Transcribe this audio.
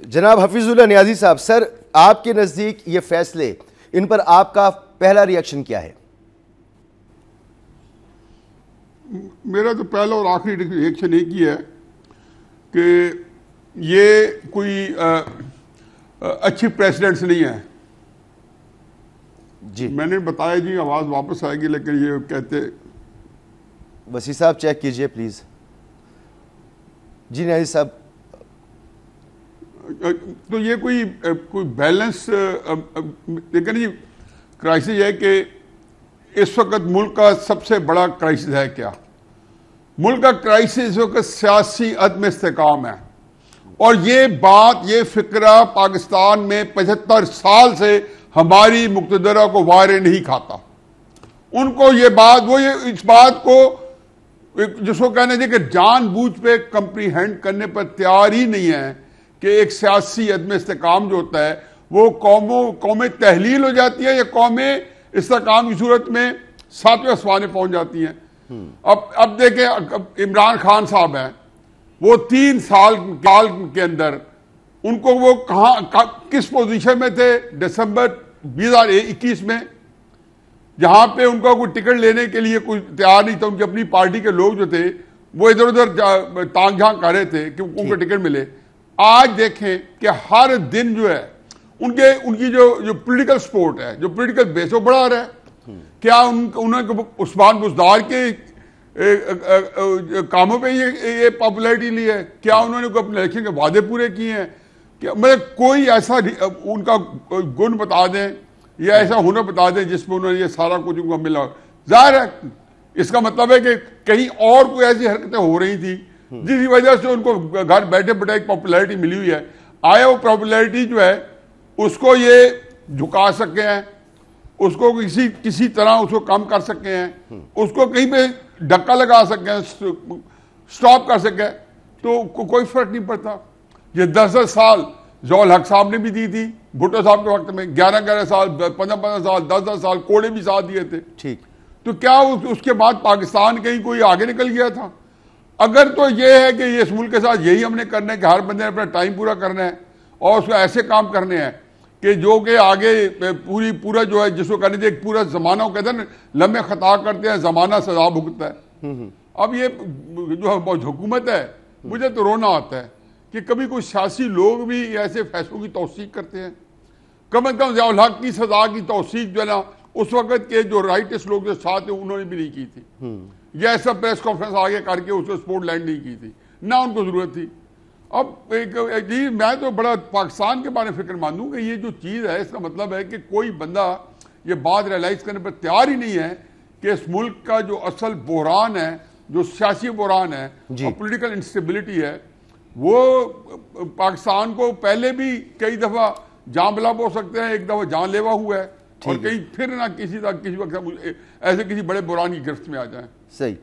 जनाब हफीजुल्लाह नियाजी साहब, सर आपके नज़दीक ये फैसले, इन पर आपका पहला रिएक्शन क्या है? मेरा तो पहला और आखिरी रिएक्शन एक ही है कि ये कोई अच्छी प्रेसिडेंट्स नहीं है जी। मैंने बताया जी, आवाज़ वापस आएगी, लेकिन ये कहते वसी साहब चेक कीजिए प्लीज़। जी नियाजी साहब, तो ये कोई बैलेंस, लेकिन ये क्राइसिस है कि इस वक्त मुल्क का सबसे बड़ा क्राइसिस है क्या? मुल्क का क्राइसिस इस वक्त सियासी अदम इस्तेकाम है। और ये बात, ये फिक्रा पाकिस्तान में 75 साल से हमारी मुक्तदरा को वारे नहीं खाता। उनको ये बात, वो ये इस बात को जिसको कहने चाहिए कि जानबूझ पे कंप्रीहेंड करने पर तैयार ही नहीं है कि एक सियासी अदम इस्तेकाम जो होता है वो कौमें तहलील हो जाती है या कौमें इस्तेकाम की सूरत में सातवें आसमाने पहुंच जाती हैं। अब देखें, इमरान खान साहब हैं, वो 3 साल के अंदर उनको वो किस पोजीशन में थे दिसंबर 2021 में, जहां पे उनका कोई टिकट लेने के लिए कोई तैयार नहीं था। उनकी अपनी पार्टी के लोग जो थे वो इधर उधर तांग झांक कर रहे थे कि उनको टिकट मिले। आज देखें कि हर दिन जो है उनकी जो पॉलिटिकल सपोर्ट है, जो पॉलिटिकल बेस, वो बढ़ा रहा है। क्या उन्होंने उस्मान बुज़दार के कामों पे ये पॉपुलैरिटी ली है? क्या उन्होंने अपने इलेक्शन के वादे पूरे किए हैं? क्या मतलब कोई ऐसा उनका गुण बता दें या ऐसा हुनर बता दें जिसमें उन्होंने ये सारा कुछ उनको मिला? जाहिर है इसका मतलब है कि कहीं और कोई ऐसी हरकतें हो रही थी जिसकी वजह से उनको घर बैठे बैठे एक पॉपुलैरिटी मिली हुई है। आया वो पॉपुलैरिटी जो है उसको ये झुका सके हैं, उसको किसी तरह उसको कम कर सके हैं, उसको कहीं पे धक्का लगा सके, स्टॉप कर सके, तो कोई फर्क नहीं पड़ता। ये 10-10 साल ज़ौल हक साहब ने भी दी थी भुट्टो साहब के वक्त में, 11-11 साल, 15-15 साल, 10-10 साल कोड़े भी साथ दिए थे। ठीक, तो क्या उसके बाद पाकिस्तान कहीं कोई आगे निकल गया था? अगर तो ये है कि ये इस मुल्क के साथ यही हमने करना है कि हर बंदे ने अपना टाइम पूरा करना है और उसको ऐसे काम करने हैं कि जो कि आगे पूरा जो है जिसको कहने चाहिए पूरा जमाना, वो कहते हैं ना, लम्हे खता करते हैं जमाना सजा भुगतता है। अब ये जो हुकूमत है, मुझे तो रोना आता है कि कभी कोई सियासी लोग भी ऐसे फैसलों की तौसीक करते हैं। कम अज कम ज़ियाउल हक की सजा की तौसीक जो है ना, उस वक्त के जो राइटिस्ट लोग जो साथ हैं उन्होंने भी नहीं की थी। यह सब प्रेस कॉन्फ्रेंस आगे करके उसको सपोर्ट लैंड नहीं की थी, ना उनको जरूरत थी। अब जी मैं तो बड़ा पाकिस्तान के बारे में फिक्रमंद हूं कि ये जो चीज़ है इसका मतलब है कि कोई बंदा ये बात रियलाइज करने पर तैयार ही नहीं है कि इस मुल्क का जो असल बहरान है, जो सियासी बहरान है और पोलिटिकल इंस्टेबिलिटी है, वो पाकिस्तान को पहले भी कई दफ़ा जानबलाब हो सकते हैं, एक दफ़ा जानलेवा हुआ है और कहीं फिर ना किसी वक्त ऐसे किसी बड़े बहरान की गिरफ्त में आ जाए। सही।